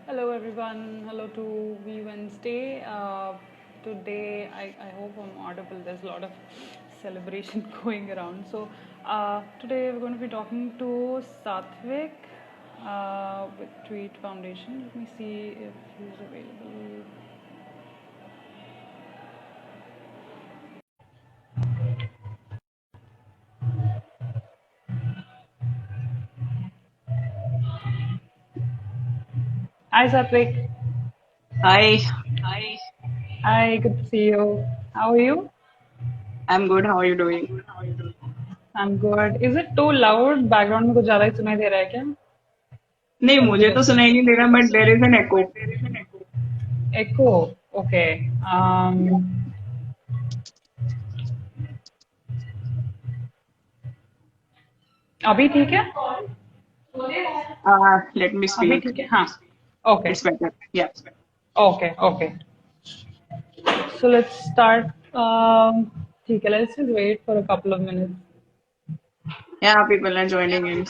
Hello everyone. Hello to We Wednesday. Today, I hope I'm audible. There's a lot of celebration going around. Today we're going to be talking to Satvik with Tweet Foundation. Let me see if he's available. Hi Satvik. Hi, Hi, good to see you. How are you? I'm good. How are you doing? I'm good. Is it too loud? Background में कुछ ज़्यादा ही सुनाई दे रहा है क्या? नहीं, और भी मुझे तो कम? सुनाई नहीं दे रहा, but there is an echo. Echo. Okay. अभी ठीक है? लेट मी अभी स्पीक. ठीक है? हाँ. Okay. It's better. या. Okay. Okay. So let's start. ठीक है. Let's just wait for a couple of minutes. या people are joining in.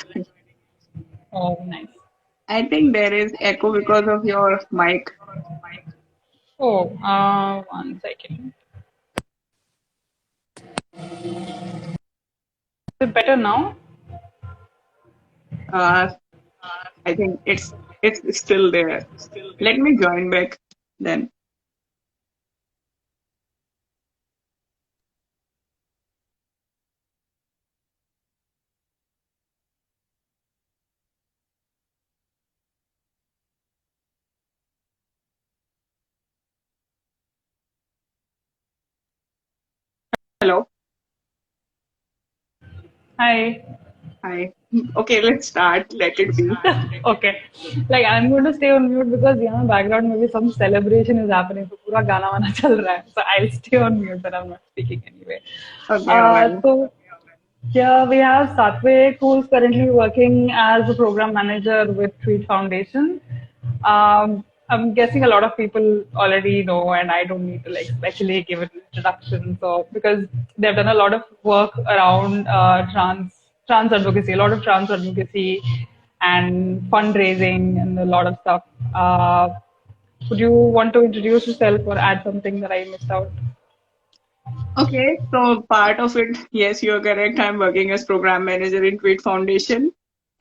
Oh, nice. I think there is echo because of your mic. Oh, one second. Is it better now? I think it's still there. Let me join back then. Hello. Hi. Hi. Okay, let's start. Let it be. Okay. Like I'm going to stay on mute because यहाँ background में भी some celebration is happening. तो पूरा गाना वाना चल रहा है. So I'll stay on mute, but I'm not speaking anyway. Okay, alright. So here we have Satvik, who's currently working as a program manager with Tweet Foundation. I'm guessing a lot of people already know, and I don't need to like especially give an introduction. So because they've done a lot of work around trans advocacy, a lot of trans advocacy and fundraising and a lot of stuff. Would you want to introduce yourself or add something that I missed out? Okay, so part of it, yes, you're correct. I'm working as program manager in Tweet Foundation.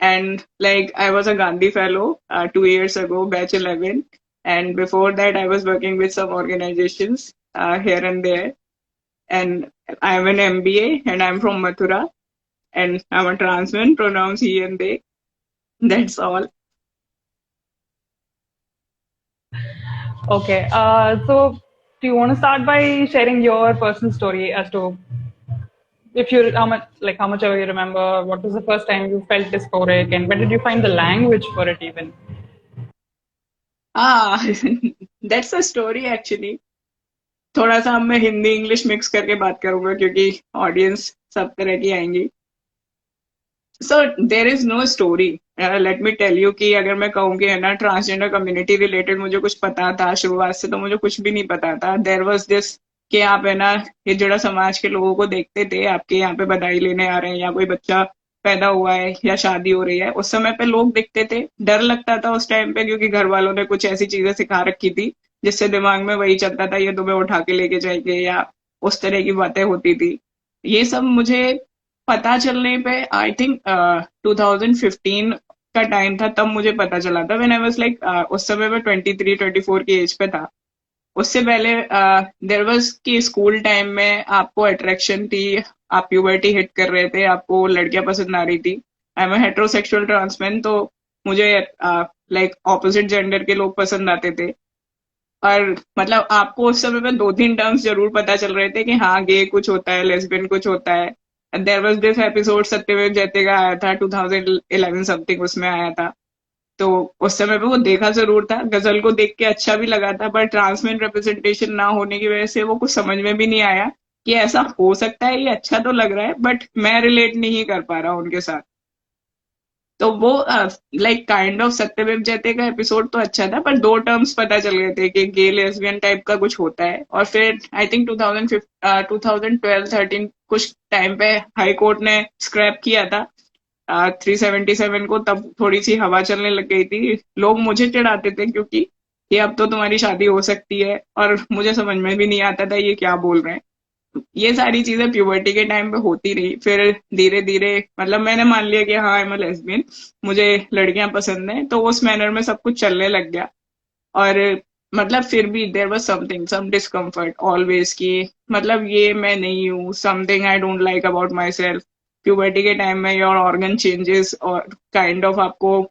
And like I was a Gandhi Fellow 2 years ago, batch 11. And before that, I was working with some organizations here and there. And I'm an MBA and I'm from Mathura. And I'm a trans man, pronouns he and they. That's all. Okay. So do you want to start by sharing your personal story as to if you how much ever you remember, what was the first time you felt dysphoric, and where did you find the language for it even? Ah, that's a story actually. थोड़ा सा मैं Hindi English mix करके बात करूंगा क्योंकि audience सब तरह की आएंगी. So there is no story. Let me tell you कि अगर मैं कहूँ कि है ना ट्रांसजेंडर कम्युनिटी रिलेटेड मुझे कुछ पता था शुरुआत से, तो मुझे कुछ भी नहीं पता था. देर वॉज दिस कि आप है ना ये जड़ा समाज के लोगों को देखते थे, आपके यहाँ पे बधाई लेने आ रहे हैं या कोई बच्चा पैदा हुआ है या शादी हो रही है, उस समय पे लोग दिखते थे. डर लगता था उस टाइम पे क्योंकि घर वालों ने कुछ ऐसी चीजें सिखा रखी थी जिससे दिमाग में वही चलता था, ये तुम्हें उठा के लेके जाएंगे या उस तरह की बातें होती थी. ये सब मुझे पता चलने पे आई थिंक 2015 का टाइम था, तब मुझे पता चला था. व्हेन आई वाज लाइक उस समय मैं 23-24 की एज पे था. उससे पहले देर वाज कि स्कूल टाइम में आपको अट्रैक्शन थी, आप प्यूबर्टी हिट कर रहे थे, आपको लड़कियां पसंद आ रही थी. आई एम हेट्रोसेक्सुअल ट्रांसमैन, तो मुझे लाइक ऑपोजिट जेंडर के लोग पसंद आते थे. और मतलब आपको उस समय में 2-3 टर्म्स जरूर पता चल रहे थे कि हाँ गे कुछ होता है, लेस्बियन कुछ होता है. देयर वाज दिस एपिसोड सत्यमेव जयते का आया था 2011 समथिंग, उसमें आया था. तो उस समय पे वो देखा जरूर था, गजल को देख के अच्छा भी लगा था, पर ट्रांसमेन रिप्रेजेंटेशन ना होने की वजह से वो कुछ समझ में भी नहीं आया कि ऐसा हो सकता है. ये अच्छा तो लग रहा है बट मैं रिलेट नहीं कर पा रहा उनके साथ. तो वो लाइक काइंड ऑफ सत्यमेव जयते का एपिसोड तो अच्छा था, पर 2 टर्म्स पता चल गए थे कि गे लेस्बियन टाइप का कुछ होता है. और फिर आई थिंक 2012-13 कुछ टाइम पे हाई कोर्ट ने स्क्रैप किया था. 377 को तब थोड़ी सी हवा चलने लग गई थी। लोग मुझे चिढ़ाते थे क्योंकि ये अब तो तुम्हारी शादी हो सकती है, और मुझे समझ में भी नहीं आता था ये क्या बोल रहे हैं। ये सारी चीजें प्यूबर्टी के टाइम पे होती रही। फिर धीरे धीरे मतलब मैंने मान लिया कि हाँ, आई एम अ लेस्बियन, मुझे लड़कियां पसंद है, तो उस मैनर में सब कुछ चलने लग गया। और मतलब फिर भी there was something, some discomfort always, की मतलब ये मैं नहीं हूँ, something I don't like about myself. Puberty के टाइम में योर ऑर्गन चेंजेस और काइंड ऑफ आपको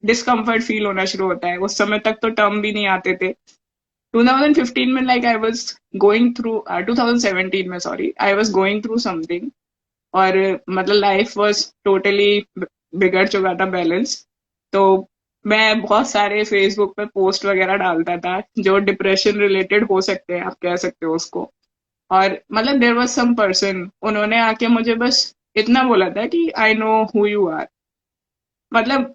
डिस्कम्फर्ट फील होना शुरू होता है। उस समय तक तो टर्म भी नहीं आते थे। 2015 में like I was going through, 2017 में sorry, I was going through something, और मतलब लाइफ वाज टोटली बिगड़ चुका था बैलेंस। तो मैं बहुत सारे फेसबुक पे पोस्ट वगैरह डालता था जो डिप्रेशन रिलेटेड हो सकते हैं, आप कह सकते हो उसको। और मतलब देयर वाज सम पर्सन, उन्होंने आके मुझे बस इतना बोला था कि I know who you are. मतलब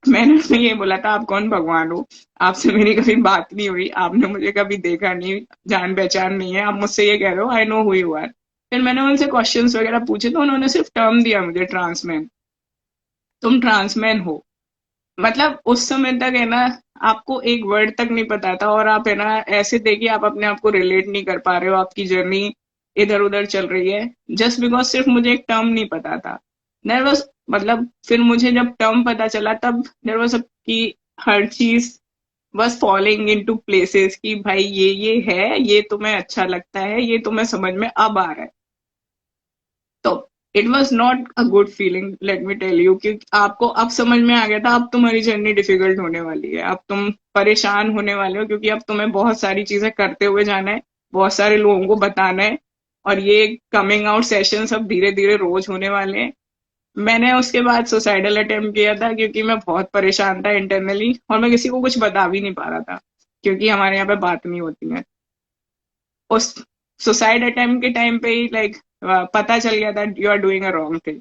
मैंने उन्हें ये बोला था, आप कौन भगवान हो, आपसे मेरी कभी बात नहीं हुई, आपने मुझे कभी देखा नहीं, जान पहचान नहीं है, आप मुझसे ये कह रहे हो I know who you are. फिर मैंने उनसे क्वेश्चंस वगैरह पूछे तो उन्होंने सिर्फ टर्म दिया मुझे, ट्रांसमैन, तुम ट्रांसमैन हो। मतलब उस समय तक है ना, आपको एक वर्ड तक नहीं पता था, और आप है ना ऐसे थे कि आप अपने आप को रिलेट नहीं कर पा रहे हो, आपकी जर्नी इधर उधर चल रही है, जस्ट बिकॉज सिर्फ मुझे एक टर्म नहीं पता था। देयर वाज, मतलब फिर मुझे जब टर्म पता चला तब देयर वाज कि हर चीज बस फॉलोइंग इन टू प्लेसेस, कि भाई ये है, ये तुम्हें अच्छा लगता है, ये तुम्हें समझ में अब आ रहा है। तो it was not a good feeling, let me tell you, कि आपको अब समझ में आ गया था अब तुम्हारी जर्नी डिफिकल्ट होने वाली है, अब तुम परेशान होने वाले हो, क्योंकि अब तुम्हें बहुत सारी चीजें करते हुए जाना है, बहुत सारे लोगों को बताना है, और ये कमिंग आउट सेशन सब धीरे धीरे रोज होने वाले हैं। मैंने उसके बाद सुसाइडल अटेम्प्ट किया था, क्योंकि मैं बहुत परेशान था इंटरनली, और मैं किसी को कुछ बता भी नहीं पा रहा था, क्योंकि हमारे यहाँ पे बात नहीं होती है। उस सुसाइड अटेम्प्ट के टाइम पे ही लाइक पता चल गया था you are doing a wrong thing.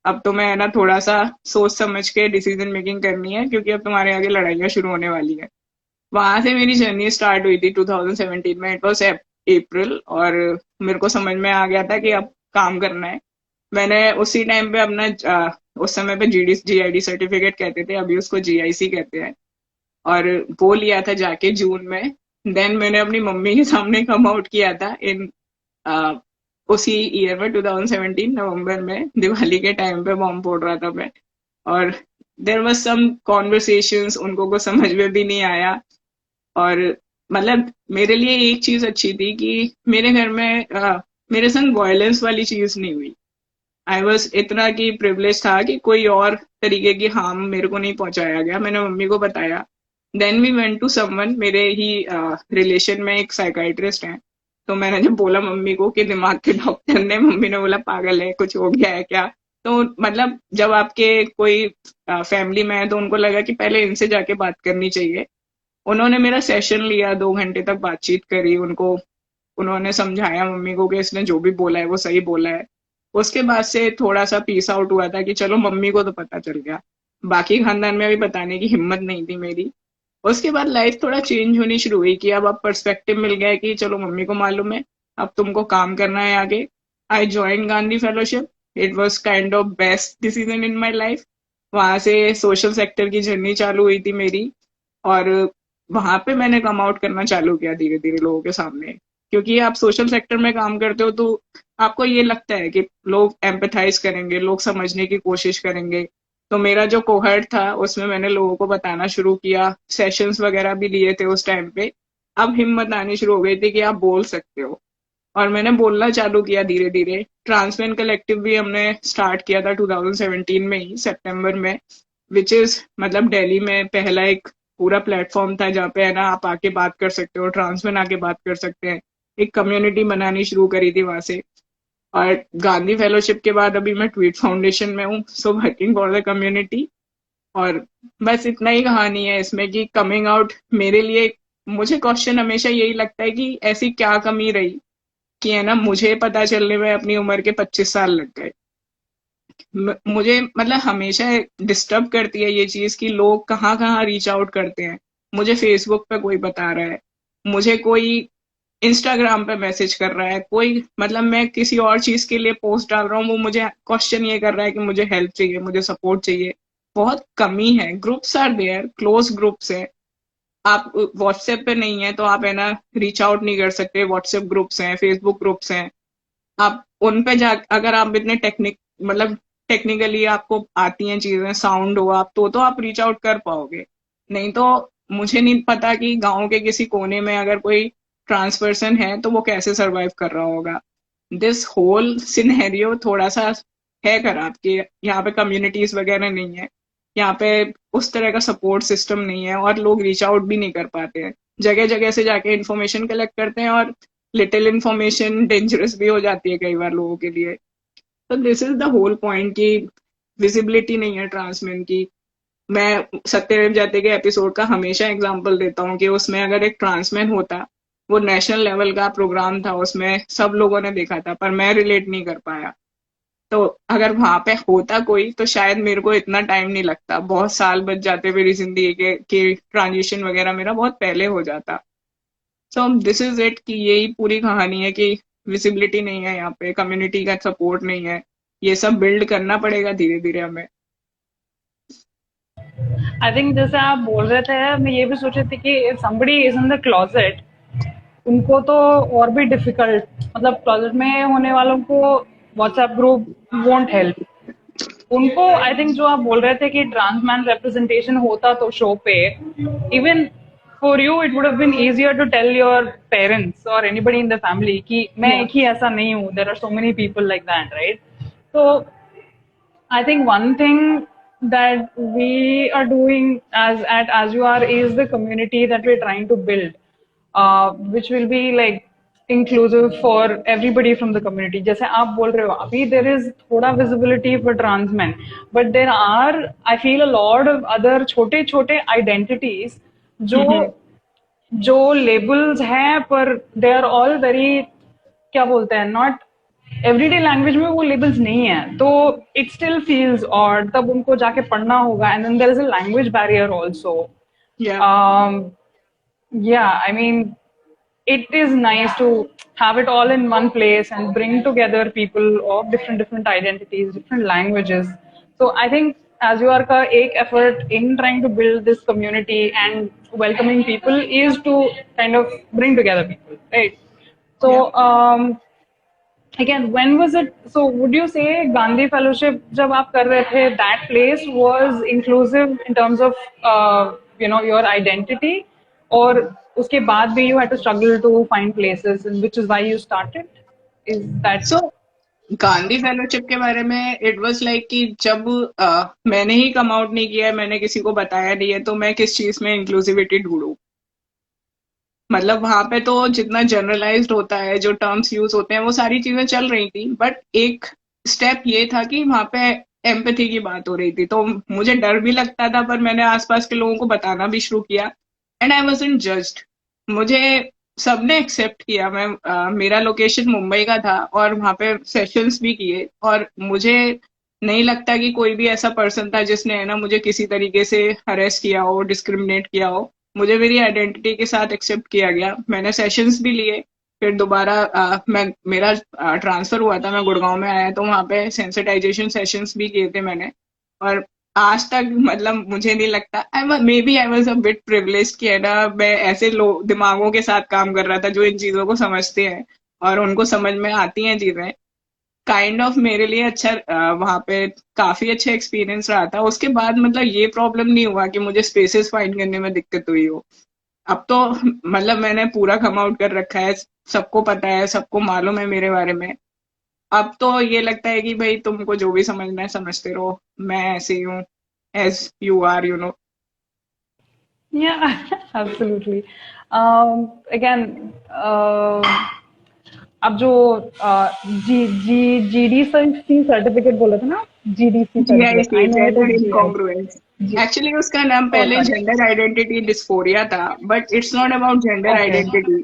अब तुम्हें है ना थोड़ा सा सोच समझ के डिसीजन मेकिंग करनी है, क्योंकि अब तुम्हारे आगे लड़ाइयाँ शुरू होने वाली है। वहां से मेरी जर्नी स्टार्ट हुई थी 2017 में, इट वॉज अप्रैल, और मेरे को समझ में आ गया था कि अब काम करना है। मैंने उसी टाइम पे अपना उस समय पे GID सर्टिफिकेट कहते थे, अभी उसको GIC कहते हैं, और वो लिया था जाके जून में। देन मैंने अपनी मम्मी के सामने कम आउट किया था इन उसी ईयर में, 2017 नवंबर में, दिवाली के टाइम पे बॉम्ब फोड़ रहा था मैं। और देर वॉज सम कॉन्वर्सेशंस, उनको कुछ समझ में भी नहीं आया। और मतलब मेरे लिए एक चीज अच्छी थी कि मेरे घर में मेरे संग वायलेंस वाली चीज नहीं हुई। आई वॉज इतना कि प्रिविलेज था कि कोई और तरीके की हार्म मेरे को नहीं पहुंचाया गया। मैंने मम्मी को बताया। Then we went to someone, मेरे ही रिलेशन में एक साइकाइट्रिस्ट हैं। तो मैंने जब बोला मम्मी को कि दिमाग के डॉक्टर ने, मम्मी ने बोला पागल है, कुछ हो गया है क्या। तो मतलब जब आपके कोई फैमिली में है तो उनको लगा कि पहले इनसे जाके बात करनी चाहिए। उन्होंने मेरा सेशन लिया, 2 घंटे तक बातचीत करी, उनको उन्होंने समझाया मम्मी को कि इसने जो भी बोला है वो सही बोला है। उसके बाद से थोड़ा सा पीस आउट हुआ था कि चलो मम्मी को तो पता चल गया, बाकी खानदान में अभी बताने की हिम्मत नहीं थी मेरी। उसके बाद लाइफ थोड़ा चेंज होनी शुरू हुई कि अब पर्सपेक्टिव मिल गया कि चलो मम्मी को मालूम है, अब तुमको काम करना है आगे। I join Gandhi fellowship. It was kind of best decision in my life. वहां से सोशल सेक्टर की जर्नी चालू हुई थी मेरी, और वहां पे मैंने कम आउट करना चालू किया धीरे धीरे लोगों के सामने। क्योंकि आप सोशल सेक्टर में काम करते हो तो आपको ये लगता है कि लोग एम्पथाइज करेंगे, लोग समझने की कोशिश करेंगे। तो मेरा जो कोहर्ट था उसमें मैंने लोगों को बताना शुरू किया, सेशंस वगैरह भी लिए थे उस टाइम पे। अब हिम्मत आनी शुरू हो गई थी कि आप बोल सकते हो, और मैंने बोलना चालू किया धीरे धीरे। ट्रांसमैन कलेक्टिव भी हमने स्टार्ट किया था 2017 में ही, सितंबर में, विच इज मतलब दिल्ली में पहला एक पूरा प्लेटफॉर्म था जहाँ पे है ना आप आके बात कर सकते हो, ट्रांसमैन आके बात कर सकते हैं। एक कम्युनिटी बनानी शुरू करी थी वहां से। और गांधी फेलोशिप के बाद अभी मैं ट्वीट फाउंडेशन में हूँ, so working for the community. और बस इतना ही कहानी है इसमें कि कमिंग आउट मेरे लिए, मुझे क्वेश्चन हमेशा यही लगता है कि ऐसी क्या कमी रही कि है ना मुझे पता चलने में अपनी उम्र के 25 साल लग गए। मुझे मतलब हमेशा डिस्टर्ब करती है ये चीज कि लोग कहाँ कहाँ रीच आउट करते हैं। मुझे फेसबुक पे कोई बता रहा है, मुझे कोई इंस्टाग्राम पे मैसेज कर रहा है, कोई मतलब मैं किसी और चीज के लिए पोस्ट डाल रहा हूँ, वो मुझे क्वेश्चन ये कर रहा है कि मुझे हेल्प चाहिए, मुझे सपोर्ट चाहिए। बहुत कमी है। Groups are there, close groups है। आप व्हाट्सएप पे नहीं है तो आप है ना रीच आउट नहीं कर सकते। व्हाट्सएप ग्रुप्स हैं, फेसबुक ग्रुप्स हैं, आप उन पे जा, अगर आप इतने मतलब टेक्निकली आपको आती हैं चीजें, साउंड हो आप तो आप रीच आउट कर पाओगे। नहीं तो मुझे नहीं पता कि गांव के किसी कोने में अगर कोई ट्रांस पर्सन है तो वो कैसे सरवाइव कर रहा होगा। दिस होल सिनेरियो थोड़ा सा है खराब कि यहाँ पे कम्युनिटीज वगैरह नहीं है, यहाँ पे उस तरह का सपोर्ट सिस्टम नहीं है, और लोग रीच आउट भी नहीं कर पाते हैं। जगह जगह से जाके इन्फॉर्मेशन कलेक्ट करते हैं, और लिटिल इन्फॉर्मेशन डेंजरस भी हो जाती है कई बार लोगों के लिए। तो this is the whole point कि विजिबिलिटी नहीं है ट्रांसमैन की। मैं सत्यमेव जयते के एपिसोड का हमेशा एग्जांपल देता हूँ कि उसमें अगर एक ट्रांसमैन होता, वो नेशनल लेवल का प्रोग्राम था, उसमें सब लोगों ने देखा था, पर मैं रिलेट नहीं कर पाया। तो अगर वहां पे होता कोई तो शायद मेरे को इतना टाइम नहीं लगता, बहुत साल बच जाते मेरी जिंदगी के कि ट्रांजिशन वगैरह मेरा बहुत पहले हो जाता। सो दिस इज इट कि यही पूरी कहानी है कि विजिबिलिटी नहीं है यहाँ पे, कम्युनिटी का सपोर्ट नहीं है। ये सब बिल्ड करना पड़ेगा धीरे धीरे हमें। आई थिंक जैसे आप बोल रहे थे, मैं ये भी सोच रही थी कि if somebody is in the closet, उनको तो और भी डिफिकल्ट, मतलब क्लोजेट में होने वालों को व्हाट्सएप ग्रुप वोंट हेल्प उनको। आई थिंक जो आप बोल रहे थे कि ट्रांस मैन रिप्रेजेंटेशन होता तो शो पे, even for you it would have been easier to tell your parents और एनीबडी इन द फैमिली कि मैं Yeah. एक ही ऐसा नहीं हूँ, there are so many people like that, right? तो I think one thing that we are doing as you are is the community that we're trying to build, which will be like inclusive for everybody from the community. जैसे आप बोल रहे हो अभी there is थोड़ा visibility for trans men, but there are I feel a lot of other छोटे छोटे identities जो Mhm. जो लेबल्स हैं पर दे आर ऑल वेरी, क्या बोलते हैं, नॉट एवरीडे लैंग्वेज में वो लेबल्स नहीं है, तो इट स्टिल फील्स ऑड, तब उनको जाके पढ़ना होगा, and then there is a language barrier also. Yeah. Yeah, I mean, it is nice to have it all in one place and bring together people of different identities, different languages. So I think as you are ka ek effort in trying to build this community and welcoming people is to kind of bring together people, right? So Yeah. again, when was it? So would you say Gandhi Fellowship जब आप कर रहे थे, that place was inclusive in terms of your identity, or उसके बाद भी you had to struggle to find places, and which is why you started? Is that so Gandhi fellowship के बारे में इट वाज लाइक कि जब मैंने ही कम आउट नहीं किया है, मैंने किसी को बताया नहीं है, तो मैं किस चीज में इंक्लूसिविटी ढूंढूं। मतलब वहां पे तो जितना जनरलाइज्ड होता है, जो टर्म्स यूज होते हैं वो सारी चीजें चल रही थी, बट एक स्टेप ये था कि वहां पे एम्पैथी की बात हो रही थी। तो मुझे डर भी लगता था, पर मैंने आसपास के लोगों को बताना भी शुरू किया, एंड आई वाजंट जज्ड। मुझे सबने एक्सेप्ट किया। मेरा लोकेशन मुंबई का था और वहां पे सेशंस भी किए, और मुझे नहीं लगता कि कोई भी ऐसा पर्सन था जिसने है ना मुझे किसी तरीके से हरेस किया हो, डिस्क्रिमिनेट किया हो। मुझे मेरी आइडेंटिटी के साथ एक्सेप्ट किया गया। मैंने सेशंस भी लिए। फिर दोबारा मैं मेरा ट्रांसफर हुआ था, मैं गुड़गांव में आया, तो वहां पे सेंसिटाइजेशन सेशंस भी किए थे मैंने। और आज तक मतलब मुझे नहीं लगता, I may be I was a bit privilege कि है ना मैं ऐसे लोग दिमागों के साथ काम कर रहा था जो इन चीजों को समझते हैं और उनको समझ में आती हैं चीजें। काइंड ऑफ मेरे लिए अच्छा वहां पे काफी अच्छा एक्सपीरियंस रहा था। उसके बाद मतलब ये प्रॉब्लम नहीं हुआ कि मुझे स्पेसेस फाइंड करने में दिक्कत हुई हो। अब तो मतलब मैंने पूरा कम आउट कर रखा है, सबको पता है, सबको मालूम है मेरे बारे में। अब तो ये लगता है कि भाई तुमको जो भी समझना है समझते रहो, मैं ऐसे ही हूँ, as you are, you know. yeah, absolutely. Again, अब जो जी जी GDC सर्टिफिकेट बोला था ना, GDC certificate, GIC, I know it gender as incongruence. जी। एक्चुअली उसका नाम ओह पहले सॉरी। जेंडर आइडेंटिटी डिस्फोरिया था, but it's not about gender okay. Identity.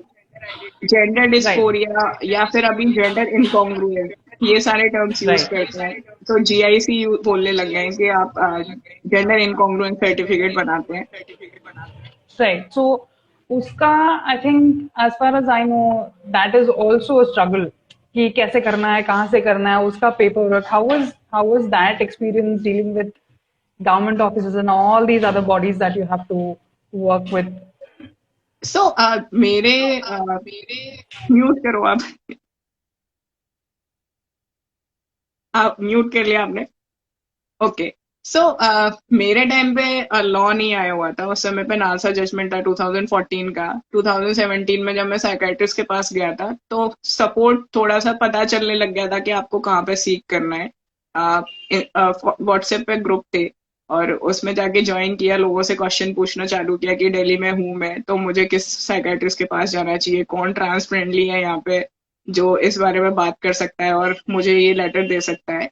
Gender right. Dysphoria या फिर अभी जेंडर इनकॉन्ग्रुएंस, ये सारे टर्म्स यूज राइट। करते हैं। तो जीआईसी बोलने लग गए हैं कि आप जेंडर इनकॉन्ग्रुएंस सर्टिफिकेट बनाते हैं। राइट। सो उसका I think as far as I know that is also a struggle कि कैसे करना है, कहाँ से करना है, उसका paper work. How was that experience dealing with government offices and all these other bodies that you have to work with? सो मेरे म्यूट करो आप म्यूट कर लिया आपने. ओके. सो मेरे टाइम पे लॉ नहीं आया हुआ था. उस समय पे नालसा जजमेंट था 2014 का. 2017 में जब मैं साइकेट्रिस्ट के पास गया था तो सपोर्ट थोड़ा सा पता चलने लग गया था कि आपको कहाँ पे सीख करना है. व्हाट्सएप पे ग्रुप थे और उसमें जाके ज्वाइन किया, लोगों से क्वेश्चन पूछना चालू किया कि दिल्ली में हूँ मैं तो मुझे किस साइकेट्रिस्ट के पास जाना चाहिए, कौन ट्रांस फ्रेंडली है यहाँ पे जो इस बारे में बात कर सकता है और मुझे ये लेटर दे सकता है.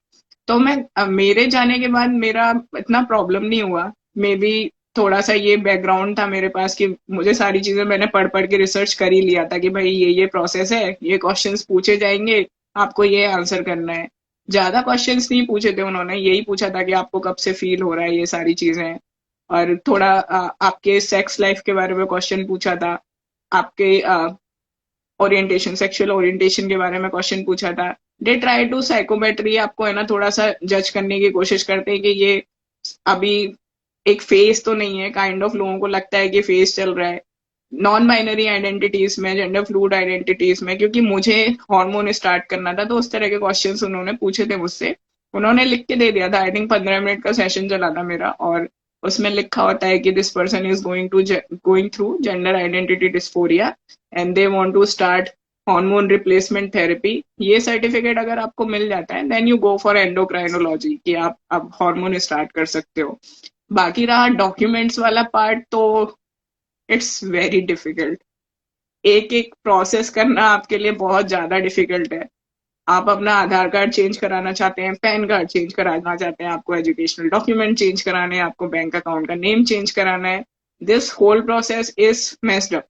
तो मैं मेरे जाने के बाद मेरा इतना प्रॉब्लम नहीं हुआ. मे बी थोड़ा सा ये बैकग्राउंड था मेरे पास कि मुझे सारी चीजें मैंने पढ़ पढ़ के रिसर्च कर ही लिया था कि भाई ये प्रोसेस है, ये क्वेश्चंस पूछे जाएंगे, आपको ये आंसर करना है. ज्यादा क्वेश्चंस नहीं पूछे थे उन्होंने, यही पूछा था कि आपको कब से फील हो रहा है, ये सारी चीजें. और थोड़ा आपके सेक्स लाइफ के बारे में क्वेश्चन पूछा था, आपके ओरिएंटेशन, सेक्सुअल ओरिएंटेशन के बारे में क्वेश्चन पूछा था. दे ट्राई टू साइकोमेट्री, आपको है ना थोड़ा सा जज करने की कोशिश करते हैं कि ये अभी एक फेज तो नहीं है. काइंड ऑफ लोगों को लगता है कि फेज चल रहा है. नॉन बाइनरी आइडेंटिटीज में, जेंडर फ्लूइड आइडेंटिटीज में, क्योंकि मुझे हार्मोन स्टार्ट करना था तो उस तरह के क्वेश्चंस उन्होंने पूछे थे मुझसे. उन्होंने लिख के दे दिया था. आई थिंक 15 मिनट का सेशन चला था मेरा और उसमें लिखा होता है कि this person is going through gender identity dysphoria and they want to start hormone replacement therapy. ये सर्टिफिकेट अगर आपको मिल जाता है then you go for endocrinology कि आप अब हार्मोन स्टार्ट कर सकते हो. बाकी रहा डॉक्यूमेंट्स वाला पार्ट तो इट्स वेरी डिफिकल्ट. एक एक प्रोसेस करना आपके लिए बहुत ज्यादा डिफिकल्ट है. आप अपना आधार कार्ड चेंज कराना चाहते हैं, पैन कार्ड चेंज कराना चाहते हैं, आपको एजुकेशनल डॉक्यूमेंट चेंज कराने हैं, आपको बैंक अकाउंट का नेम चेंज कराना है. This whole process is messed up.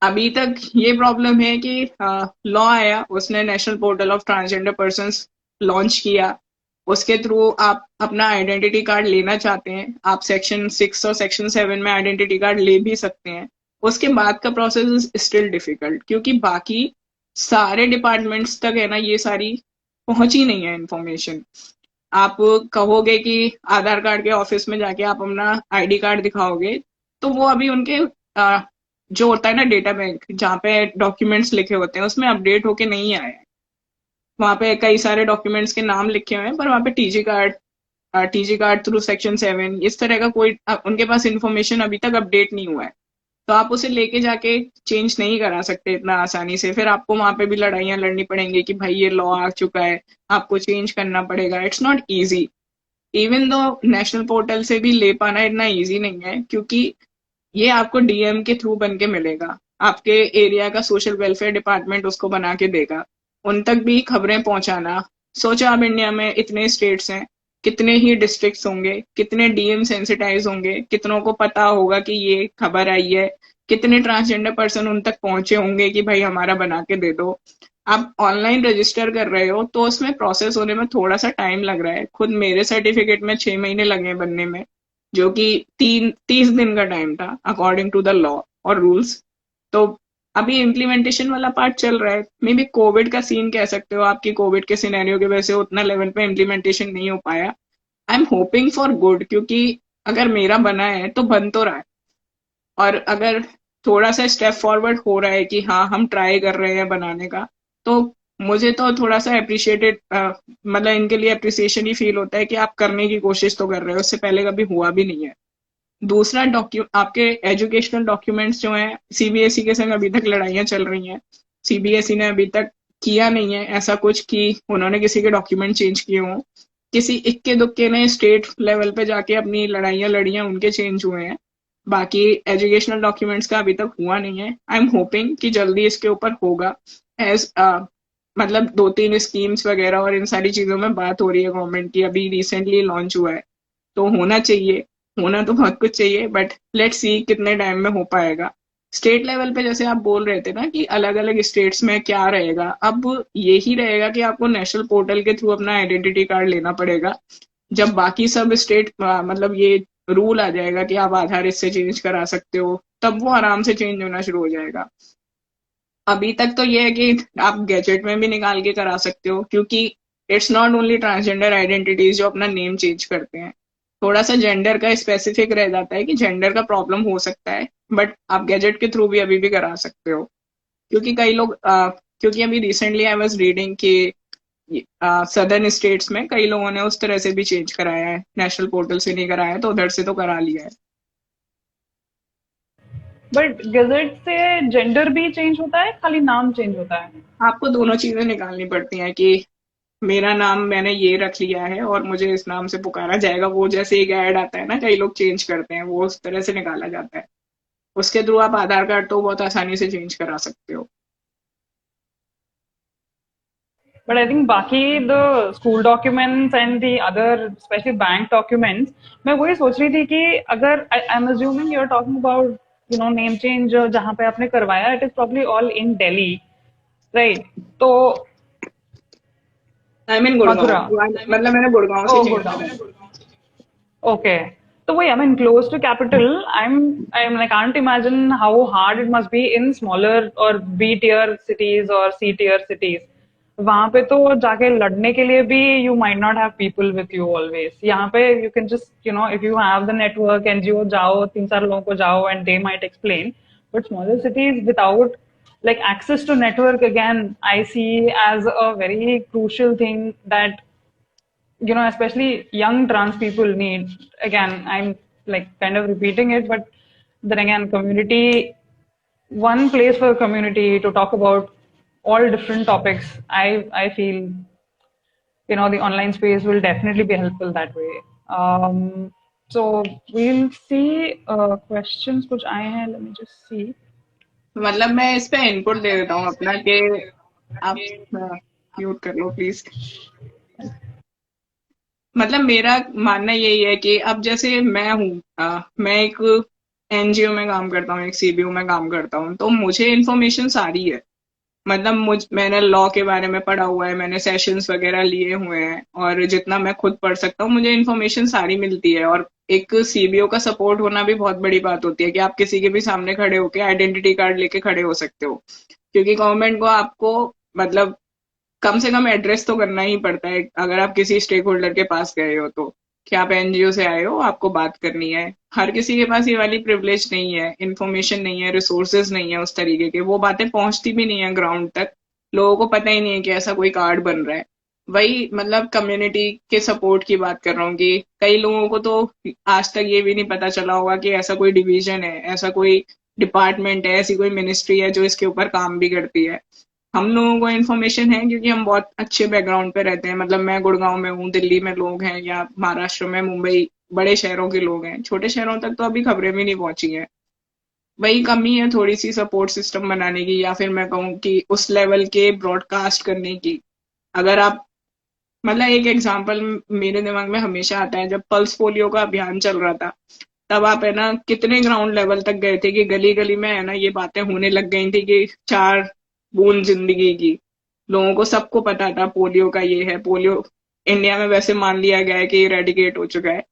अभी तक ये प्रॉब्लम है कि लॉ आया, उसने national portal of transgender persons launch किया. उसके थ्रू आप अपना आइडेंटिटी कार्ड लेना चाहते हैं, आप सेक्शन 6 और सेक्शन 7 में आइडेंटिटी कार्ड ले भी सकते हैं. उसके बाद का प्रोसेस इज स्टिल डिफिकल्ट क्योंकि बाकी सारे डिपार्टमेंट्स तक है ना ये सारी पहुंची नहीं है इंफॉर्मेशन. आप कहोगे कि आधार कार्ड के ऑफिस में जाके आप अपना आईडी कार्ड दिखाओगे तो वो अभी उनके जो होता है ना डेटा बैंक जहाँ पे डॉक्यूमेंट्स लिखे होते हैं उसमें अपडेट होके नहीं आया है. वहाँ पे कई सारे डॉक्यूमेंट्स के नाम लिखे हुए हैं पर वहाँ पे टीजी कार्ड थ्रू सेक्शन 7 इस तरह का कोई उनके पास इंफॉर्मेशन अभी तक अपडेट नहीं हुआ है. तो आप उसे लेके जाके चेंज नहीं करा सकते इतना आसानी से. फिर आपको वहां पे भी लड़ाइयां लड़नी पड़ेंगी कि भाई ये लॉ आ चुका है, आपको चेंज करना पड़ेगा. It's not easy. Even though national portal से भी ले पाना इतना इजी नहीं है क्योंकि ये आपको डीएम के थ्रू बन के मिलेगा. आपके एरिया का सोशल वेलफेयर डिपार्टमेंट उसको बना के देगा. उन तक भी खबरें पहुंचाना. सोचो आप इंडिया में इतने स्टेट्स हैं, कितने ही डिस्ट्रिक्ट्स होंगे, कितने डीएम सेंसिटाइज होंगे, कितनों को पता होगा कि ये खबर आई है, कितने ट्रांसजेंडर पर्सन उन तक पहुंचे होंगे कि भाई हमारा बना के दे दो. आप ऑनलाइन रजिस्टर कर रहे हो तो उसमें प्रोसेस होने में थोड़ा सा टाइम लग रहा है. खुद मेरे सर्टिफिकेट में 6 महीने लगे बनने में, जो कि 30 दिन का टाइम था अकॉर्डिंग टू द लॉ और रूल्स. तो अभी इम्प्लीमेंटेशन वाला पार्ट चल रहा है. मे बी कोविड का सीन कह सकते हो, आपकी कोविड के सिनेरियो की वजह से उतना लेवल पे इम्प्लीमेंटेशन नहीं हो पाया. I am hoping for good क्योंकि अगर मेरा बना है तो बन तो रहा है. और अगर थोड़ा सा स्टेप फॉरवर्ड हो रहा है कि हाँ हम ट्राई कर रहे हैं बनाने का तो मुझे तो थोड़ा सा अप्रिशिएटेड मतलब इनके लिए अप्रिसिएशन ही फील होता है कि आप करने की कोशिश तो कर रहे हो. उससे पहले कभी हुआ भी नहीं है. दूसरा आपके एजुकेशनल डॉक्यूमेंट्स जो हैं सीबीएसई के संग अभी तक लड़ाइयां चल रही हैं. सीबीएसई ने अभी तक किया नहीं है ऐसा कुछ कि उन्होंने किसी के डॉक्यूमेंट चेंज किए हों. किसी इक्के दुक्के ने स्टेट लेवल पे जाके अपनी लड़ाइयां लड़ियां, उनके चेंज हुए हैं. बाकी एजुकेशनल डॉक्यूमेंट्स का अभी तक हुआ नहीं है. आई एम होपिंग कि जल्दी इसके ऊपर होगा. एज मतलब 2-3 स्कीम्स वगैरह और इन सारी चीजों में बात हो रही है गवर्नमेंट की, अभी रिसेंटली लॉन्च हुआ है. तो होना चाहिए, होना तो बहुत कुछ चाहिए बट लेट्स सी कितने टाइम में हो पाएगा. स्टेट लेवल पे जैसे आप बोल रहे थे ना कि अलग अलग स्टेट्स में क्या रहेगा, अब यही रहेगा कि आपको नेशनल पोर्टल के थ्रू अपना आइडेंटिटी कार्ड लेना पड़ेगा. जब बाकी सब स्टेट मतलब ये रूल आ जाएगा कि आप आधार इससे चेंज करा सकते हो, तब वो आराम से चेंज होना शुरू हो जाएगा। अभी तक तो ये है कि आप गैजेट में भी निकाल के करा सकते हो, क्योंकि it's not only transgender identities जो अपना नेम चेंज करते हैं, थोड़ा सा जेंडर का स्पेसिफिक रह जाता है कि जेंडर का प्रॉब्लम हो सकता है, बट आप गैजेट के थ्रू भी अभी भी करा सकते हो। क्योंकि कई लोग क्योंकि अभी रिसेंटली आई वाज रीडिंग कि सदर्न स्टेट्स में कई लोगों ने उस तरह से भी चेंज कराया है, नेशनल पोर्टल से नहीं कराया तो उधर से तो करा लिया है। बट गजेट से जेंडर भी चेंज होता है, खाली नाम चेंज होता है? आपको दोनों चीजें निकालनी पड़ती हैं कि मेरा नाम मैंने ये रख लिया है और मुझे इस नाम से पुकारा जाएगा, वो जैसे एक ऐड आता है ना कई लोग चेंज करते हैं, वो उस तरह से निकाला जाता है। उसके थ्रू आप आधार कार्ड तो बहुत आसानी से चेंज करा सकते हो। But I think बाकी the school documents and the other, especially bank documents, मैं वही सोच रही थी कि अगर I'm assuming you're talking about name change जहाँ पे आपने करवाया, it is probably all in Delhi, right? तो आई मीन गुड़गांव, मथुरा, मतलब मैंने गुड़गांव से ओ चेंज गुड़गांव, करा। okay. So wait, I mean, close to capital, I'm like, can't imagine how hard it must be in smaller or B tier cities or C tier cities. वहां पे तो जाके लड़ने के लिए भी you might not have people with you always. यहाँ पे you can just, if you have the network, NGO जाओ, 3-4 लोगों को जाओ and they might explain. But smaller cities without like access to network, again, I see as a very crucial thing that especially young trans people need. Again, I'm like kind of repeating it, but then again, community, one place for community to talk about all different topics. I feel, the online space will definitely be helpful that way. So we'll see questions which I had. Let me just see. मतलब मैं इस पे input दे देता हूँ अपना कि आप mute कर लो प्लीज। मतलब मेरा मानना यही है कि अब जैसे मैं हूँ, मैं एक एनजीओ में काम करता हूँ, एक सीबीओ में काम करता हूँ, तो मुझे इन्फॉर्मेशन सारी है। मतलब मैंने लॉ के बारे में पढ़ा हुआ है, मैंने सेशंस वगैरह लिए हुए हैं, और जितना मैं खुद पढ़ सकता हूँ मुझे इन्फॉर्मेशन सारी मिलती है। और एक सीबीओ का सपोर्ट होना भी बहुत बड़ी बात होती है कि आप किसी के भी सामने खड़े होकर आइडेंटिटी कार्ड लेके खड़े हो सकते हो, क्योंकि गवर्नमेंट को आपको मतलब कम से कम एड्रेस तो करना ही पड़ता है अगर आप किसी स्टेक होल्डर के पास गए हो तो, कि आप एनजीओ से आए हो, आपको बात करनी है। हर किसी के पास ये वाली प्रिविलेज नहीं है, इन्फॉर्मेशन नहीं है, रिसोर्सेज नहीं है उस तरीके के, वो बातें पहुंचती भी नहीं है ग्राउंड तक, लोगों को पता ही नहीं है कि ऐसा कोई कार्ड बन रहा है। वही मतलब कम्युनिटी के सपोर्ट की बात कर रहा हूँ कि कई लोगों को तो आज तक ये भी नहीं पता चला होगा कि ऐसा कोई डिवीजन है, ऐसा कोई डिपार्टमेंट है, ऐसी कोई मिनिस्ट्री है जो इसके ऊपर काम भी करती है। हम लोगों को इन्फॉर्मेशन है क्योंकि हम बहुत अच्छे बैकग्राउंड पे रहते हैं। मतलब मैं गुड़गांव में हूँ, दिल्ली में लोग हैं, या महाराष्ट्र में, मुंबई, बड़े शहरों के लोग हैं, छोटे शहरों तक तो अभी खबरें भी नहीं पहुंची हैं। वही कमी है थोड़ी सी सपोर्ट सिस्टम बनाने की, या फिर मैं कहूँ कि उस लेवल के ब्रॉडकास्ट करने की। अगर आप मतलब एक एग्जांपल मेरे दिमाग में हमेशा आता है, जब पल्स पोलियो का अभियान चल रहा था, तब आप है ना कितने ग्राउंड लेवल तक गए थे कि गली गली में है ना ये बातें होने लग गई थी कि 4 बूंद जिंदगी की, लोगों को सबको पता था पोलियो का ये है। पोलियो इंडिया में वैसे मान लिया गया है कि इरेडिकेट हो चुका है,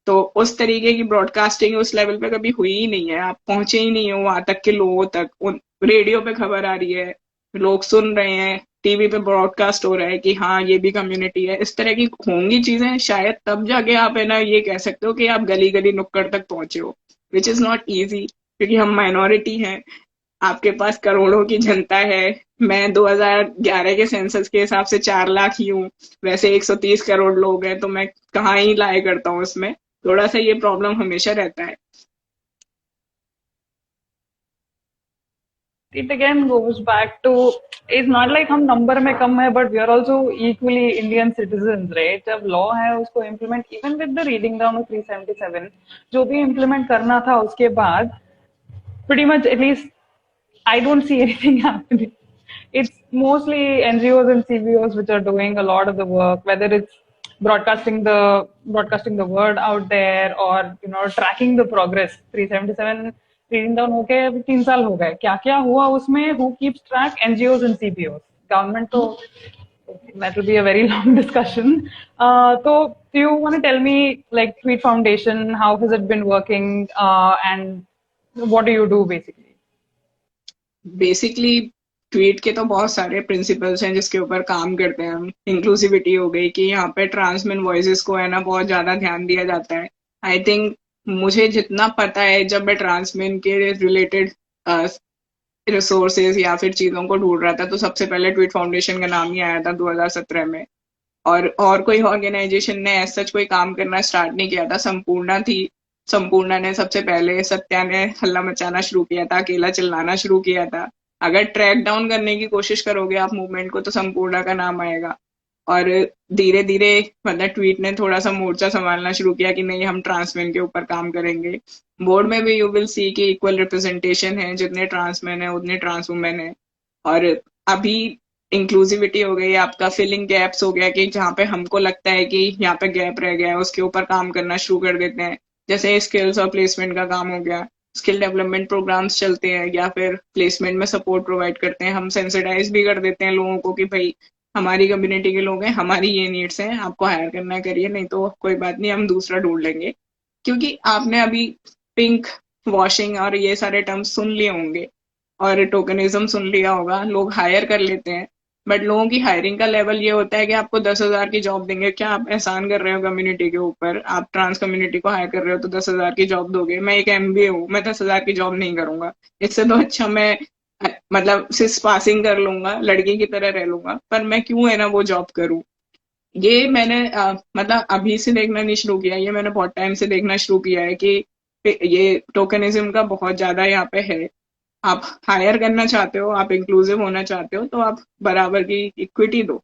तो उस तरीके की ब्रॉडकास्टिंग उस लेवल पे कभी हुई ही नहीं है, आप पहुंचे ही नहीं हो वहां तक के लोगों तक। उन रेडियो पे खबर आ रही है, लोग सुन रहे हैं, टीवी पे ब्रॉडकास्ट हो रहा है कि हाँ ये भी कम्युनिटी है। इस तरह की होंगी चीजें, शायद तब जाके आप है ना ये कह सकते हो कि आप गली गली नुक्कड़ तक पहुंचे हो, विच इज नॉट इजी, क्योंकि हम माइनॉरिटी हैं। आपके पास करोड़ों की जनता है, मैं 2011 के सेंसस के हिसाब से 4 लाख ही हूँ, वैसे 130 करोड़ लोग हैं, तो मैं कहाँ ही लाए करता हूँ उसमें। थोड़ा सा ये प्रॉब्लम हमेशा रहता है। It again goes back to, it's not like हम नंबर में कम है, but we are also equally Indian citizens, right? जब law है उसको implement, even with the reading down of 377, जो भी implement करना था उसके बाद, pretty much at least I don't see anything happening. It's mostly NGOs and CBOs which are doing a lot of the work, whether it's broadcasting the word out there, or tracking the progress. 377 reading down होके अभी 3 साल हो गए, क्या क्या हुआ उसमें? Who keeps track? NGOs and CBOs. Government तो, that will be a very long discussion. So do you want to tell me, like, Tweet Foundation, how has it been working, and what do you do basically? Basically tweet के तो बहुत सारे principles हैं जिसके ऊपर काम करते हैं हम। इंक्लूसिविटी हो गई कि यहाँ पे ट्रांसमेन वॉइसेस को है ना बहुत ज्यादा ध्यान दिया जाता है। आई थिंक मुझे जितना पता है, जब मैं ट्रांसमेन के रिलेटेड रिसोर्सेज या फिर चीजों को ढूंढ रहा था तो सबसे पहले ट्वीट फाउंडेशन का नाम ही आया था 2017 में। और कोई ऑर्गेनाइजेशन ने ऐसा सच कोई काम करना स्टार्ट नहीं किया था। संपूर्णा थी, संपूर्णा ने सबसे पहले, सत्या ने हल्ला मचाना शुरू किया था, अकेला चिल्लाना शुरू किया था। अगर ट्रैक डाउन करने की कोशिश करोगे आप मूवमेंट को तो संपूर्णा का नाम आएगा। और धीरे धीरे मतलब ट्वीट ने थोड़ा सा मोर्चा संभालना शुरू किया कि नहीं हम ट्रांसमेन के ऊपर काम करेंगे। बोर्ड में भी यू विल सी कि इक्वल रिप्रेजेंटेशन है, जितने ट्रांसमेन है उतने ट्रांस वुमेन है। और अभी इंक्लूसिविटी हो गई, आपका फिलिंग गैप्स हो गया कि जहाँ पे हमको लगता है कि यहाँ पे गैप रह गया है उसके ऊपर काम करना शुरू कर देते हैं। जैसे स्किल्स और प्लेसमेंट का काम हो गया, स्किल डेवलपमेंट प्रोग्राम्स चलते हैं या फिर प्लेसमेंट में सपोर्ट प्रोवाइड करते हैं। हम सेंसिटाइज भी कर देते हैं लोगों को कि भाई हमारी कम्युनिटी के लोग हैं, हमारी ये नीड्स हैं, आपको हायर करना है करिए, नहीं तो कोई बात नहीं हम दूसरा ढूंढ लेंगे। क्योंकि आपने अभी पिंक वॉशिंग और ये सारे टर्म्स सुन लिए होंगे और टोकनिज्म सुन लिया होगा। लोग हायर कर लेते हैं बट लोगों की हायरिंग का लेवल ये होता है कि आपको 10,000 की जॉब देंगे। क्या आप एहसान कर रहे हो कम्युनिटी के ऊपर? आप ट्रांस कम्युनिटी को हायर कर रहे हो तो 10,000 की जॉब दोगे? मैं एक एमबीए हूँ, मैं 10,000 की जॉब नहीं करूंगा। इससे तो अच्छा मैं मतलब सिर्फ पासिंग कर लूंगा, लड़की की तरह रह लूंगा, पर मैं क्यों है ना वो जॉब करूं। ये मैंने मतलब अभी से देखना नहीं शुरू किया, ये मैंने बहुत टाइम से देखना शुरू किया है कि ये टोकनिज्म का बहुत ज्यादा यहाँ पे है। आप हायर करना चाहते हो, आप इंक्लूसिव होना चाहते हो तो आप बराबर की इक्विटी दो।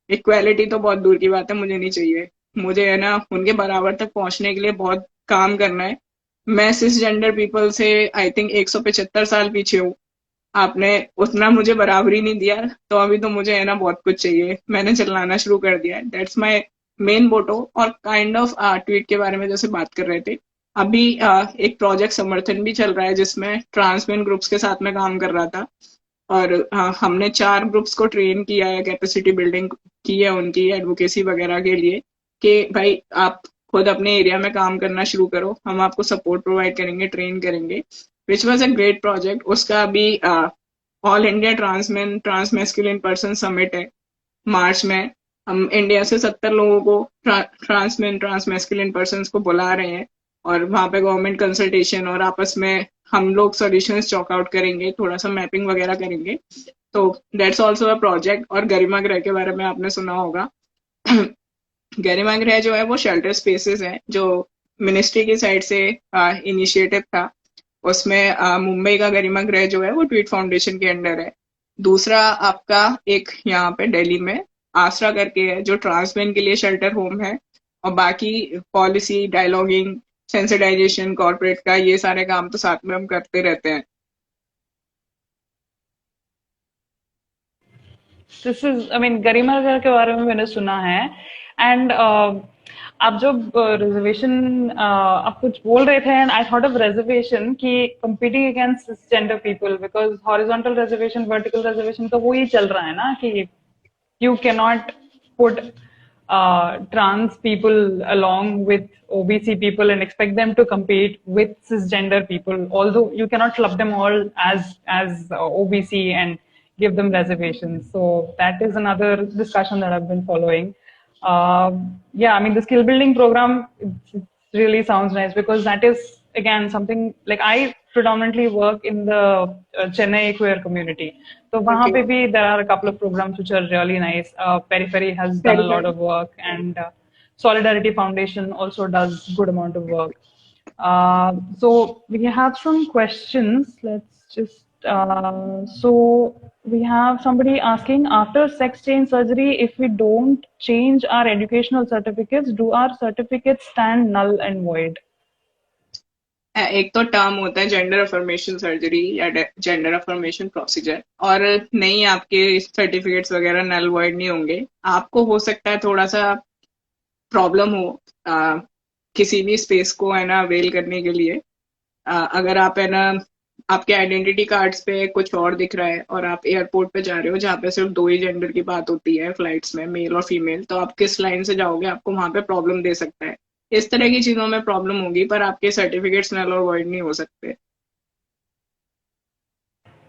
इक्वालिटी तो बहुत दूर की बात है, मुझे नहीं चाहिए। मुझे है ना उनके बराबर तक पहुंचने के लिए बहुत काम करना है। मैं सिस जेंडर पीपल से आई थिंक 175 साल पीछे हूँ। आपने उतना मुझे बराबरी नहीं दिया तो अभी तो मुझे है ना बहुत कुछ चाहिए। मैंने चलाना शुरू कर दिया है, दैट्स माय मेन मोटो। और काइंड ऑफ ट्वीट के बारे में जैसे बात कर रहे थे, अभी एक प्रोजेक्ट समर्थन भी चल रहा है जिसमें ट्रांसमेन ग्रुप्स के साथ में काम कर रहा था। और हमने 4 ग्रुप्स को ट्रेन किया है, कैपेसिटी बिल्डिंग की है उनकी एडवोकेसी वगैरह के लिए कि भाई आप खुद अपने एरिया में काम करना शुरू करो, हम आपको सपोर्ट प्रोवाइड करेंगे, ट्रेन करेंगे। Which was a great project. उसका अभी all India transmen trans masculine person summit है मार्च में। हम इंडिया से 70 लोगों को ट्रांसमेन ट्रांस मैस्कुलिन पर्सन को बुला रहे हैं और वहां पे गवर्नमेंट कंसल्टेशन और आपस में हम लोग सॉल्यूशंस चॉक आउट करेंगे, थोड़ा सा मैपिंग वगैरह करेंगे। तो दैट्स ऑल्सो अ प्रोजेक्ट। और गरिमा गृह के बारे में आपने सुना होगा। गरिमा गृह जो है वो शेल्टर स्पेसेस है जो मिनिस्ट्री की साइड से इनिशिएटिव था। उसमें मुंबई का गरिमा गृह जो है वो ट्वीट फाउंडेशन के अंडर है। दूसरा आपका एक यहाँ पे दिल्ली में आसरा करके है जो ट्रांसमेन के लिए शेल्टर होम है। और बाकी पॉलिसी डायलॉगिंग, सेंसिटाइजेशन, कॉर्पोरेट का ये सारे काम तो साथ में हम करते रहते हैं। दिस इज आई मीन गरिमा नगर के बारे में मैंने सुना है। एंड आप जब रिजर्वेशन आप कुछ बोल रहे थे and I thought of reservation कि competing against cisgender people because horizontal reservation vertical reservation तो वो ही चल रहा है ना कि you cannot put trans people along with OBC people and expect them to compete with cisgender people. Although you cannot club them all as OBC and give them reservations. So that is another discussion that I've been following. Yeah, I mean the skill building program it really sounds nice because that is again something like I predominantly work in the Chennai queer community. So wahan Okay. pe bhi there are a couple of programs which are really nice. Periphery has done a lot of work, and Solidarity Foundation also does good amount of work. So we have some questions. Let's just so we have somebody asking after sex change surgery, if we don't change our educational certificates, do our certificates stand null and void? एक तो term होता है gender affirmation surgery या gender affirmation procedure, और नहीं आपके certificates वगैरह नल void नहीं होंगे। आपको हो सकता है थोड़ा सा प्रॉब्लम हो किसी भी स्पेस को है ना अवेल करने के लिए। अगर आप है ना आपके आइडेंटिटी कार्ड्स पे कुछ और दिख रहा है और आप एयरपोर्ट पे जा रहे हो जहाँ पे सिर्फ 2 ही जेंडर की बात होती है फ्लाइट्स में, मेल और फीमेल, तो आप किस लाइन से जाओगे आपको वहां पे प्रॉब्लम दे सकता है। इस तरह की चीजों में प्रॉब्लम होगी पर आपके सर्टिफिकेट्स नल और वॉइड नहीं हो सकते।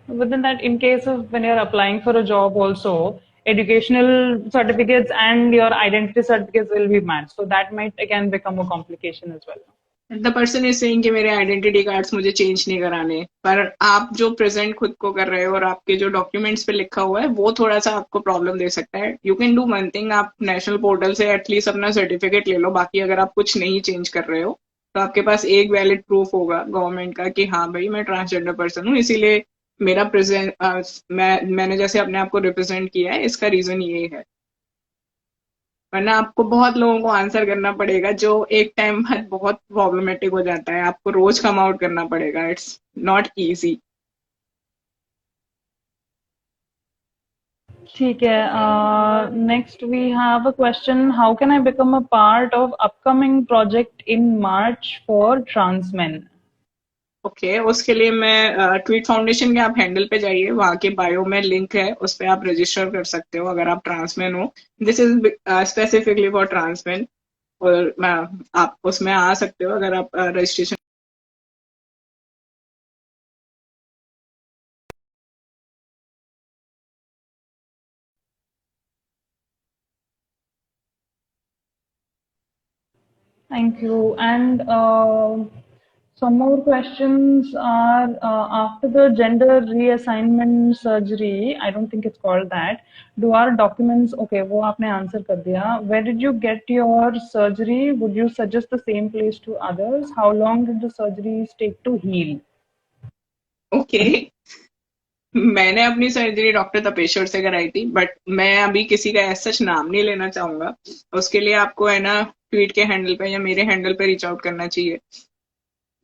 Within that, in case of when you're applying for a job also, educational certificates and your identity certificates will be matched. So that might again become a complication as well. The person is saying कि मेरे identity cards मुझे change नहीं कराने, पर आप जो present खुद को कर रहे हो और आपके जो डॉक्यूमेंट्स पे लिखा हुआ है वो थोड़ा सा आपको प्रॉब्लम दे सकता है. You can do one thing, आप नेशनल पोर्टल से एटलीस्ट अपना सर्टिफिकेट ले लो. बाकी अगर आप कुछ नहीं चेंज कर रहे हो तो आपके पास एक वैलिड प्रूफ होगा गवर्नमेंट का कि हाँ भाई मैं ट्रांसजेंडर पर्सन हूँ, इसीलिए मेरा प्रेजेंट मैंने जैसे अपने आप को रिप्रेजेंट किया है इसका रीजन ये है. वरना आपको बहुत लोगों को आंसर करना पड़ेगा जो एक टाइम बाद बहुत प्रॉब्लमेटिक हो जाता है. आपको रोज कम आउट करना पड़ेगा. It's not easy. ठीक है. Next we have a question. How can I become a part of upcoming project in March for trans men? Okay, उसके लिए मैं ट्वीट फाउंडेशन के आप हैंडल पे जाइए, वहां के बायो में लिंक है, उस पर आप रजिस्टर कर सकते हो अगर आप ट्रांसमैन हो. This is specifically for transman. और आप उसमें आ सकते हो अगर आप registration. Thank you. And some more questions are after the gender reassignment surgery, I don't think it's called that. Do our documents, okay, वो आपने answer कर दिया. Where did you get your surgery? Would you suggest the same place to others? How long did the surgeries take to heal? Okay, मैंने अपनी surgery doctor Tapeshwar से कराई थी, but मैं अभी किसी का ऐसा सच नाम नहीं लेना चाहूंगा. उसके लिए आपको है ना ट्वीट के हैंडल पे या मेरे हैंडल पे रीच आउट करना चाहिए.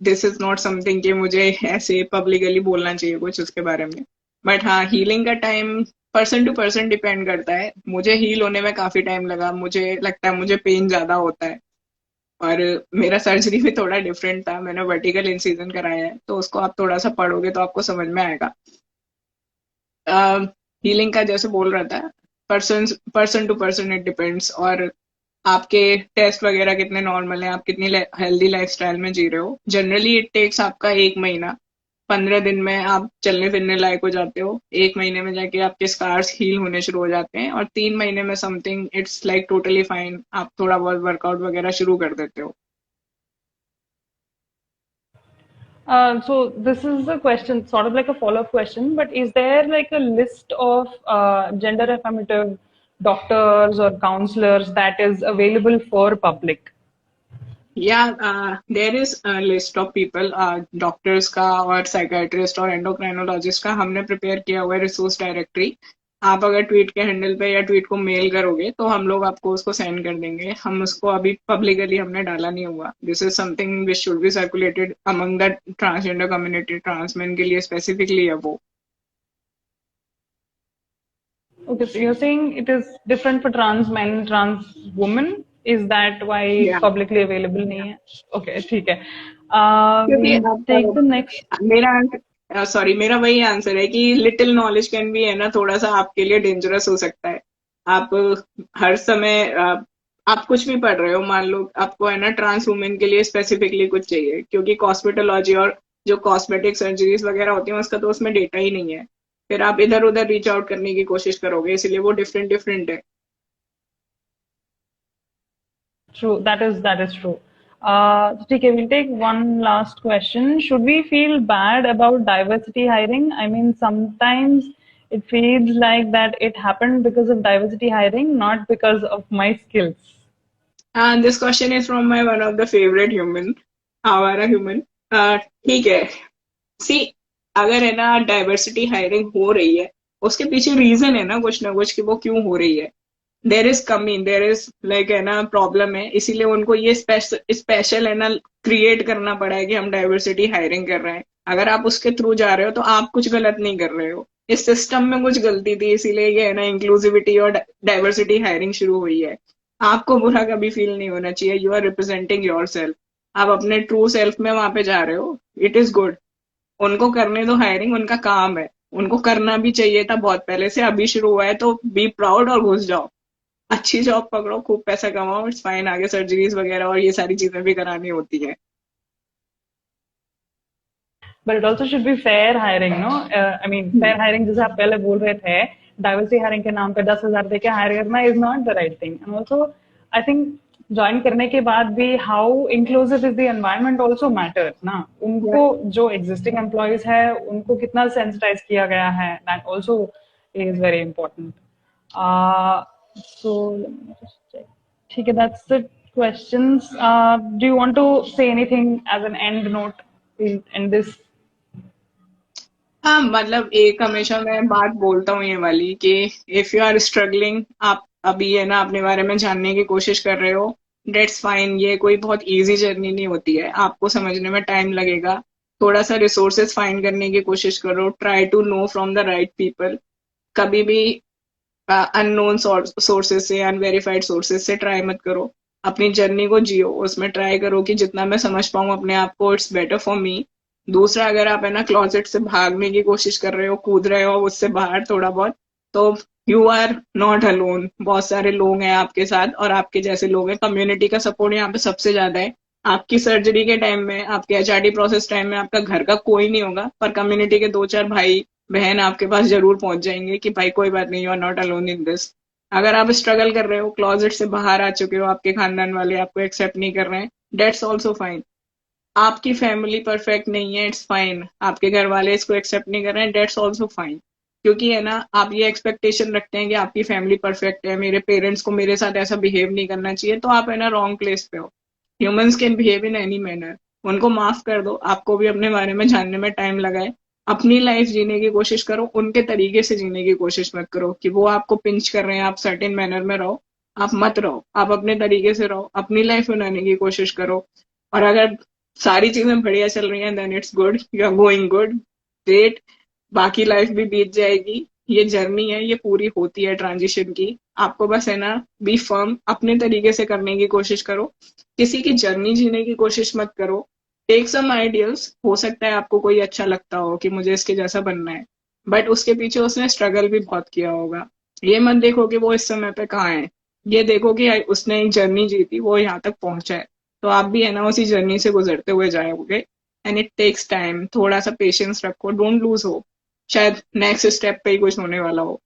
दिस इज नॉट समथिंग कि मुझे ऐसे पब्लिकली बोलना चाहिए कुछ उसके बारे में. बट हाँ, हीलिंग का time person to person depend करता है. मुझे हील होने में काफी टाइम लगा. मुझे लगता है मुझे पेन ज्यादा होता है. और मेरा सर्जरी भी थोड़ा डिफरेंट था. मैंने वर्टिकल इंसिजन कराया है, तो उसको आप थोड़ा सा पढ़ोगे तो आपको समझ में आएगा. हीलिंग का जैसे बोल रहा था, person to person it depends. और आपके टेस्ट वगैरह कितने नॉर्मल हैं, आप कितनी हेल्दी लाइफस्टाइल में जी रहे हो. जनरली इट टेक्स आपका 1 महीना. 15 दिन में आप चलने फिरने लायक हो जाते हो. 1 महीने में जाके आपके स्कार्स हील होने शुरू हो जाते हैं. और 3 महीने में something it's like totally fine. आप थोड़ा बहुत वर्कआउट वगैरह शुरू कर देते हो. So this is a question, sort of like a follow-up question, but is there like a list of gender affirmative doctors or counselors that is available for public? Yeah, there is a list of people, doctors का और psychiatrist और endocrinologist का हमने prepare किया हुआ है resource directory. आप अगर ट्वीट के हैंडल पे या ट्वीट को मेल करोगे तो हम लोग आपको उसको सेंड कर देंगे. हम उसको अभी पब्लिकली हमने डाला नहीं हुआ. This is something which should be circulated among the transgender community. Transmen के लिए स्पेसिफिकली है वो. Okay, so you're saying it is different for trans men, trans women. Is that why Yeah. publicly available नहीं है? Okay, ठीक है. क्योंकि We'll take the next. मेरा वही आंसर है कि लिटिल नॉलेज कैन बी है ना, थोड़ा सा आपके लिए डेंजरस हो सकता है. आप हर समय आप कुछ भी पढ़ रहे हो, मान लो आपको है ना ट्रांस वुमेन के लिए स्पेसिफिकली कुछ चाहिए, क्योंकि कॉस्मेटोलॉजी और जो कॉस्मेटिक सर्जरीज वगैरह होती हैं उसका तो उसमें डेटा ही नहीं है. फिर आप इधर उधर रीच आउट करने की कोशिश करोगे, इसलिए वो डिफरेंट डिफरेंट है. True, that is true. Okay, we'll take one last question. Should we feel bad about diversity hiring? I mean, sometimes it feels like that it happened because of diversity hiring, not because of my skills. And this question is from my one of the favorite human, हमारा human. ठीक है. सी, अगर है ना diversity hiring हो रही है, उसके पीछे रीजन है ना कुछ कि वो क्यों हो रही है. देर इज कमी, देर इज लाइक है ना प्रॉब्लम है, इसीलिए उनको ये स्पेशल है ना क्रिएट करना पड़ा है कि हम डाइवर्सिटी हायरिंग कर रहे हैं. अगर आप उसके थ्रू जा रहे हो तो आप कुछ गलत नहीं कर रहे हो. इस सिस्टम में कुछ गलती थी, इसीलिए ये है ना इंक्लूसिविटी और डाइवर्सिटी हायरिंग शुरू हुई है. आपको बुरा कभी फील नहीं होना चाहिए. You are representing yourself. आप अपने ट्रू सेल्फ में वहां पे जा रहे हो. It is good. उनको करने दो हायरिंग, उनका काम है. उनको करना भी चाहिए था बहुत पहले से, अभी शुरू हुआ है तो बी प्राउड और घुस जाओ. अच्छी जॉब पकड़ो, खूब पैसा कमाओ. It's fine. आगे सर्जरीज वगैरह और ये सारी चीजें भी करानी होती है. but it also should be fair hiring, no? I mean, fair hiring जैसे आप पहले बोल रहे थे, diversity hiring के नाम पे 10,000 दे के हायर करना is not the right thing. And also, I think join करने के बाद भी how inclusive is the environment also matters ना. उनको जो existing employees है उनको कितना sensitize किया गया है, that also is very important. So let me just check. ठीक है, that's the questions. Do you want to say anything as an end note in this? हाँ, मतलब एक हमेशा मैं बात बोलता हूँ ये वाली कि इफ यू आर स्ट्रगलिंग, आप अभी है ना अपने बारे में जानने की कोशिश कर रहे हो, डेट्स फाइन। ये कोई बहुत इजी जर्नी नहीं होती है, आपको समझने में टाइम लगेगा। थोड़ा सा रिसोर्सेज फाइंड करने की कोशिश करो, try to know from the right people. कभी भी अननोन सोर्सेज से, अनवेरिफाइड सोर्सेज से ट्राई मत करो। अपनी जर्नी को जियो, उसमें ट्राई करो कि जितना मैं समझ पाऊँ अपने आप को, इट्स बेटर फॉर मी। दूसरा, अगर आप है ना क्लोजेट से भागने की कोशिश कर रहे हो, कूद रहे हो उससे बाहर थोड़ा बहुत, तो यू आर नॉट अलोन। बहुत सारे लोग हैं आपके साथ और आपके जैसे लोग हैं। कम्युनिटी का सपोर्ट यहाँ पे सबसे ज्यादा है। आपकी सर्जरी के टाइम में, आपके एचआरडी प्रोसेस टाइम में आपका घर का कोई नहीं होगा, पर कम्युनिटी के 2-4 भाई बहन आपके पास जरूर पहुंच जाएंगे कि भाई कोई बात नहीं, you are not alone in this. अगर आप स्ट्रगल कर रहे हो, क्लोजेट से बाहर आ चुके हो, आपके खानदान वाले आपको एक्सेप्ट नहीं कर रहे हैं, डेट्स ऑल्सो फाइन। आपकी फैमिली परफेक्ट नहीं है, इट्स फाइन। आपके घर वाले इसको एक्सेप्ट नहीं कर रहे हैं, डेट्स ऑल्सो फाइन। क्योंकि है ना, आप ये एक्सपेक्टेशन रखते हैं कि आपकी फैमिली परफेक्ट है, मेरे पेरेंट्स को मेरे साथ ऐसा बिहेव नहीं करना चाहिए, तो आप है ना रॉन्ग प्लेस पे हो। Humans can behave in any manner. उनको माफ कर दो। आपको भी अपने बारे में जानने में टाइम लगा है। अपनी लाइफ जीने की कोशिश करो, उनके तरीके से जीने की कोशिश मत करो कि वो आपको पिंच कर रहे हैं, आप सर्टेन मैनर में रहो। आप मत रहो, आप अपने तरीके से रहो, अपनी लाइफ बनाने की कोशिश करो। और अगर सारी चीजें बढ़िया चल रही हैं, then it's good, you are going good, great. बाकी लाइफ भी बीत जाएगी। ये जर्नी है, ये पूरी होती है ट्रांजिशन की। आपको बस है ना बी फर्म, अपने तरीके से करने की कोशिश करो। किसी की जर्नी जीने की कोशिश मत करो। Take some ideals. हो सकता है आपको कोई अच्छा लगता हो कि मुझे इसके जैसा बनना है, बट उसके पीछे उसने स्ट्रगल भी बहुत किया होगा। ये मत देखो कि वो इस समय पे कहाँ है, ये देखो कि उसने एक जर्नी जीती, वो यहाँ तक पहुंचा है। तो आप भी है ना उसी जर्नी से गुजरते हुए जाओगे। And it takes time. थोड़ा सा पेशेंस रखो, डोंट लूज होप। शायद नेक्स्ट स्टेप पे ही कुछ होने वाला हो।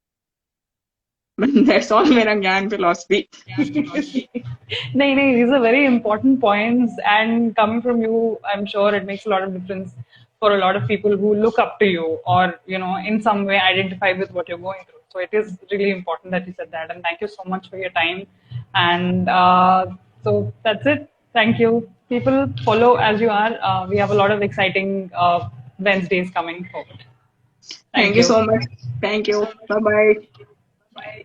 दैट्स ऑल, मेरा ज्ञान फिलॉसफी। नहीं नहीं, these are very important points, and coming from you, I'm sure it makes a lot of difference for a lot of people who look up to you, or in some way identify with what you're going through. So it is really important that you said that, and thank you so much for your time. And so that's it. Thank you. People, follow as you are. We have a lot of exciting Wednesdays coming forward. Thank Thank you you. so much. Thank you. Bye bye. Bye.